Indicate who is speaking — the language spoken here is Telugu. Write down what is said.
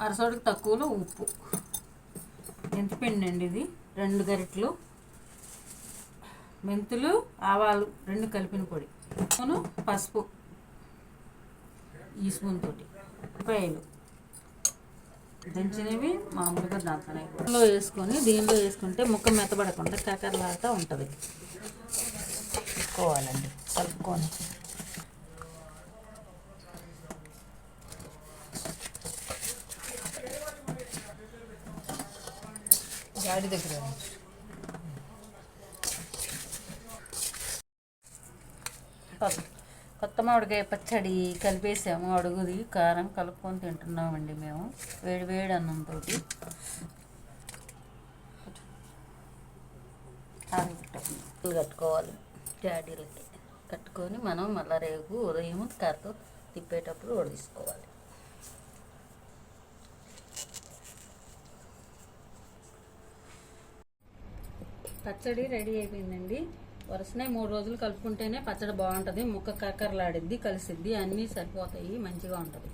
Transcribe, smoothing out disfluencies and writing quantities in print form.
Speaker 1: అరసోడికి తక్కువలో ఉప్పు, మెంతిపిండి అండి ఇది 2 గరిటెలు, మెంతులు ఆవాలు 2 కలిపిన పొడి, పసుపు ఈ స్పూన్ తోటి, ఉల్లిపాయలు దంచినవి మామూలుగా దాంట్లో వేసుకొని దీనిలో వేసుకుంటే ముక్క మెత్తబడకుండా కాకరలాగా ఉంటుంది. కలుపుకోవాలండి. కలుపుకొని గాడి దగ్గర కొత్త మామిడికాయ పచ్చడి కలిపేసాము. అడుగుది కారం కలుపుకొని తింటున్నామండి మేము వేడి వేడి అన్నంతో. కట్టుకోవాలి, జాడీలకి కట్టుకొని మనం మళ్ళీ రేపు ఉదయం కర్రతో తిప్పేటప్పుడు వడిసుకోవాలి. పచ్చడి రెడీ అయిపోయిందండి. వరుసనే 3 రోజులు కలుపుకుంటేనే పచ్చడి బాగుంటుంది. ముక్క కక్కర్లాడిద్ది, కలిసిద్ది, అన్నీ సరిపోతాయి, మంచిగా ఉంటుంది.